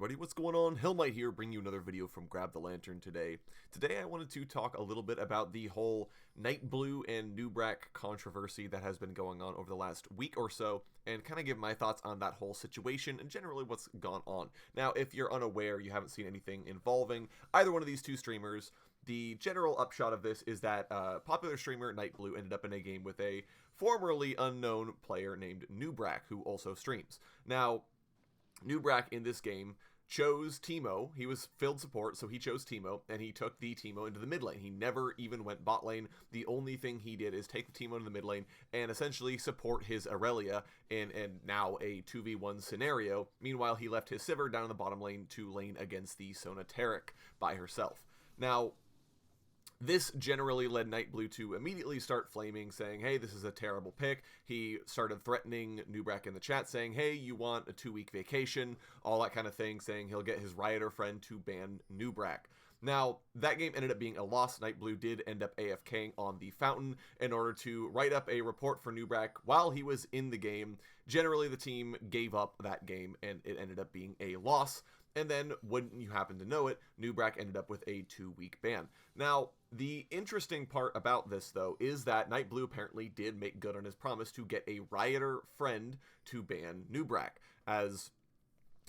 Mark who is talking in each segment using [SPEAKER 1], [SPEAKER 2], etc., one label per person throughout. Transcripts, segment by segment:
[SPEAKER 1] everybody, what's going on? Hillmite here, bringing you another video from Grab the Lantern today. Today I wanted to talk a little bit about the whole Nightblu and Nubrac controversy that has been going on over the last week or so, and kind of give my thoughts on that whole situation and generally what's gone on. Now, if you're unaware, you haven't seen anything involving either one of these two streamers, the general upshot of this is that popular streamer Nightblu ended up in a game with a formerly unknown player named Nubrac, who also streams. Now, Nubrac in this game chose Teemo. He was field support, so he chose Teemo, and he took the Teemo into the mid lane. He never even went bot lane. The only thing he did is take the Teemo into the mid lane and essentially support his Aurelia in now a 2v1 scenario. Meanwhile, he left his Sivir down in the bottom lane to lane against the Sona Taric by herself. Now, this generally led Nightblu to immediately start flaming, saying, hey, this is a terrible pick. He started threatening Nubrac in the chat, saying, hey, you want a 2-week vacation, all that kind of thing, saying he'll get his Rioter friend to ban Nubrac. Now, that game ended up being a loss. Nightblu did end up AFKing on the fountain in order to write up a report for Nubrac while he was in the game. Generally, the team gave up that game, and it ended up being a loss. And then, wouldn't you happen to know it, Nubrac ended up with a 2-week ban. Now, the interesting part about this, though, is that Nightblu apparently did make good on his promise to get a Rioter friend to ban Nubrac. As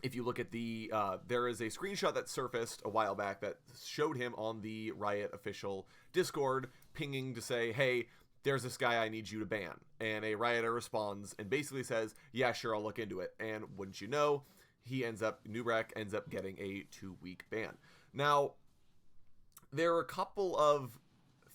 [SPEAKER 1] if you look at the, there is a screenshot that surfaced a while back that showed him on the Riot official Discord pinging to say, hey, there's this guy I need you to ban. And a Rioter responds and basically says, yeah, sure, I'll look into it. And wouldn't you know, Nubrac ends up getting a 2-week ban. Now, there are a couple of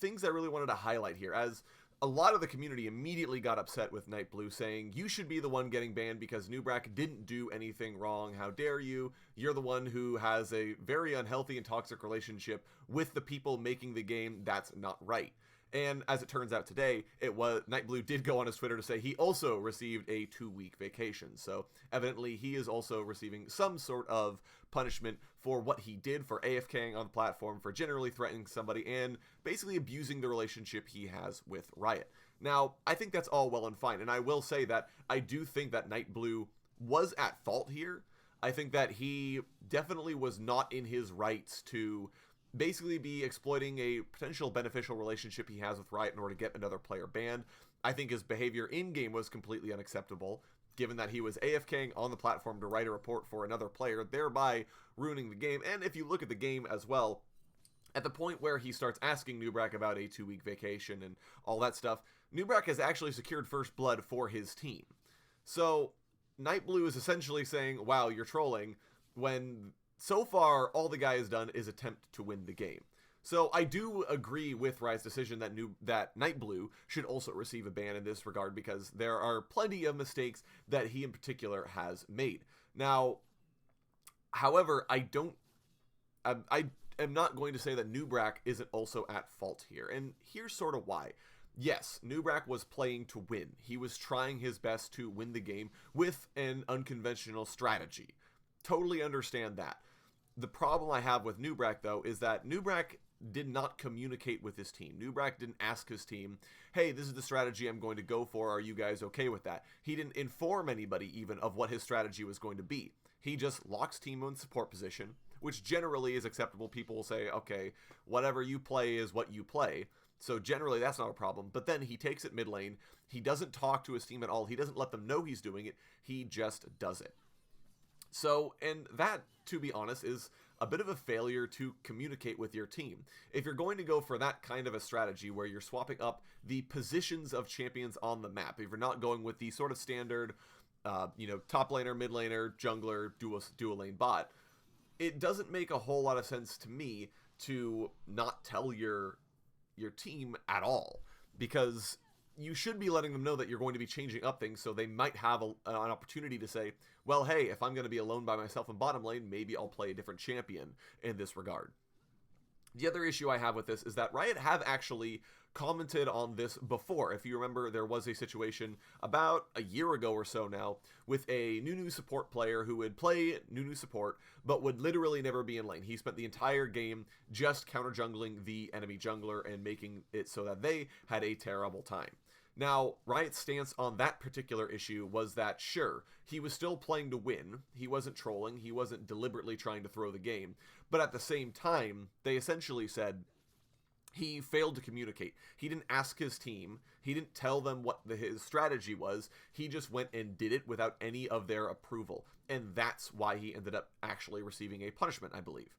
[SPEAKER 1] things I really wanted to highlight here, as a lot of the community immediately got upset with Nightblu, saying, you should be the one getting banned because Nubrac didn't do anything wrong. How dare you? You're the one who has a very unhealthy and toxic relationship with the people making the game. That's not right. And as it turns out today, Nightblu did go on his Twitter to say he also received a 2-week vacation. So evidently he is also receiving some sort of punishment for what he did for AFKing on the platform, for generally threatening somebody, and basically abusing the relationship he has with Riot. Now, I think that's all well and fine, and I will say that I do think that Nightblu was at fault here. I think that he definitely was not in his rights to basically be exploiting a potential beneficial relationship he has with Riot in order to get another player banned. I think his behavior in-game was completely unacceptable, given that he was AFKing on the platform to write a report for another player, thereby ruining the game. And if you look at the game as well, at the point where he starts asking Nubrac about a 2-week vacation and all that stuff, Nubrac has actually secured first blood for his team. So Nightblu is essentially saying, wow, you're trolling, when so far, all the guy has done is attempt to win the game. So I do agree with Riot's decision that Nightblu should also receive a ban in this regard, because there are plenty of mistakes that he in particular has made. Now, however, I am not going to say that Nubrac isn't also at fault here, and here's sort of why. Yes, Nubrac was playing to win. He was trying his best to win the game with an unconventional strategy. Totally understand that. The problem I have with Nubrac, though, is that Nubrac did not communicate with his team. Nubrac didn't ask his team, hey, this is the strategy I'm going to go for. Are you guys okay with that? He didn't inform anybody even of what his strategy was going to be. He just locks Teemo in support position, which generally is acceptable. People will say, okay, whatever you play is what you play. So generally that's not a problem. But then he takes it mid lane. He doesn't talk to his team at all. He doesn't let them know he's doing it. He just does it. So, and that, to be honest, is a bit of a failure to communicate with your team. If you're going to go for that kind of a strategy where you're swapping up the positions of champions on the map, if you're not going with the sort of standard, top laner, mid laner, jungler, dual lane bot, it doesn't make a whole lot of sense to me to not tell your team at all, because you should be letting them know that you're going to be changing up things, so they might have an opportunity to say, well, hey, if I'm going to be alone by myself in bottom lane, maybe I'll play a different champion in this regard. The other issue I have with this is that Riot have actually commented on this before. If you remember, there was a situation about a year ago or so now with a Nunu support player who would play Nunu support but would literally never be in lane. He spent the entire game just counter jungling the enemy jungler and making it so that they had a terrible time. Now, Riot's stance on that particular issue was that, sure, he was still playing to win, he wasn't trolling, he wasn't deliberately trying to throw the game, but at the same time, they essentially said he failed to communicate. He didn't ask his team, he didn't tell them what his strategy was, he just went and did it without any of their approval, and that's why he ended up actually receiving a punishment, I believe.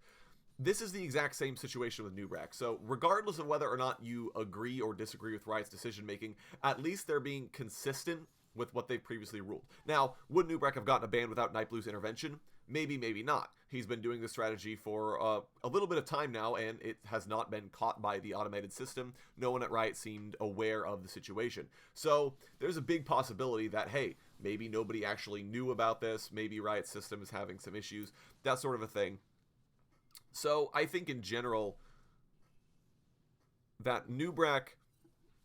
[SPEAKER 1] This is the exact same situation with Nubrac, so regardless of whether or not you agree or disagree with Riot's decision-making, at least they're being consistent with what they've previously ruled. Now, would Nubrac have gotten a ban without Nightblu's intervention? Maybe, maybe not. He's been doing this strategy for a little bit of time now, and it has not been caught by the automated system. No one at Riot seemed aware of the situation. So, there's a big possibility that, hey, maybe nobody actually knew about this, maybe Riot's system is having some issues, that sort of a thing. So, I think in general, that Nubrac,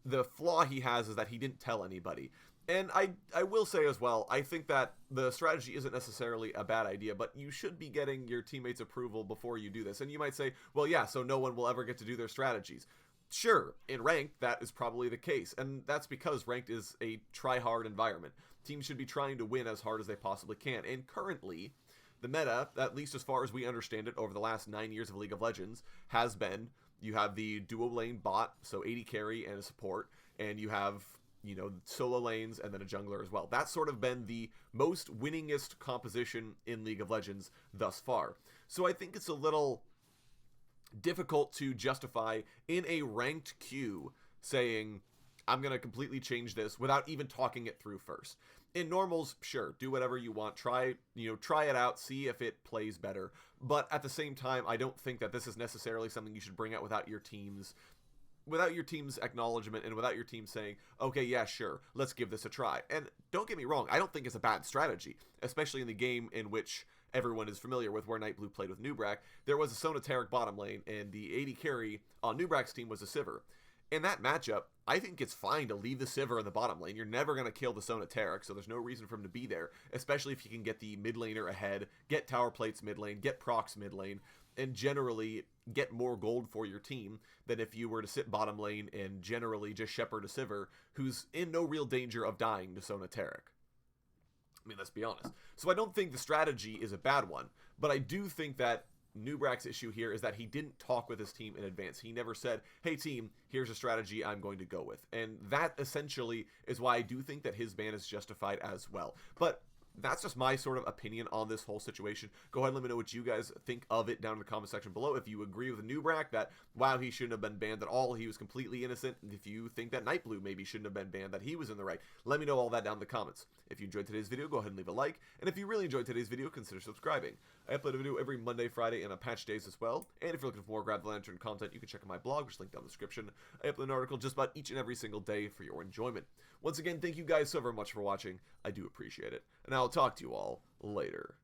[SPEAKER 1] the flaw he has is that he didn't tell anybody. And I will say as well, I think that the strategy isn't necessarily a bad idea, but you should be getting your teammates' approval before you do this. And you might say, well, yeah, so no one will ever get to do their strategies. Sure, in Ranked, that is probably the case, and that's because Ranked is a try-hard environment. Teams should be trying to win as hard as they possibly can, and currently, the meta, at least as far as we understand it over the last 9 years of League of Legends, has been, you have the duo lane bot, so AD carry and a support, and you have, you know, solo lanes and then a jungler as well. That's sort of been the most winningest composition in League of Legends thus far. So I think it's a little difficult to justify in a ranked queue saying, I'm going to completely change this without even talking it through first. In normals, sure, do whatever you want, try it out, see if it plays better. But at the same time, I don't think that this is necessarily something you should bring out without your team's acknowledgement and without your team saying, okay, yeah, sure, let's give this a try. And don't get me wrong, I don't think it's a bad strategy, especially in the game in which everyone is familiar with, where Nightblu played with Nubrac. There was a Sonateric bottom lane, and the AD carry on Nubrac's team was a Sivir. In that matchup, I think it's fine to leave the Sivir in the bottom lane. You're never going to kill the Sonateric, so there's no reason for him to be there, especially if you can get the mid laner ahead, get tower plates mid lane, get procs mid lane, and generally get more gold for your team than if you were to sit bottom lane and generally just shepherd a Sivir who's in no real danger of dying to Sonateric. I mean, let's be honest. So I don't think the strategy is a bad one, but I do think that Nubrac's issue here is that he didn't talk with his team in advance. He never said, hey team, here's a strategy I'm going to go with. And that essentially is why I do think that his ban is justified as well. But that's just my sort of opinion on this whole situation. Go ahead and let me know what you guys think of it down in the comment section below. If you agree with Nubrac that, wow, he shouldn't have been banned at all, he was completely innocent. And if you think that Nightblu maybe shouldn't have been banned, that he was in the right, let me know all that down in the comments. If you enjoyed today's video, go ahead and leave a like. And if you really enjoyed today's video, consider subscribing. I upload a video every Monday, Friday, and on patch days as well. And if you're looking for more Grab the Lantern content, you can check out my blog, which is linked down in the description. I upload an article just about each and every single day for your enjoyment. Once again, thank you guys so very much for watching. I do appreciate it. And I'll talk to you all later.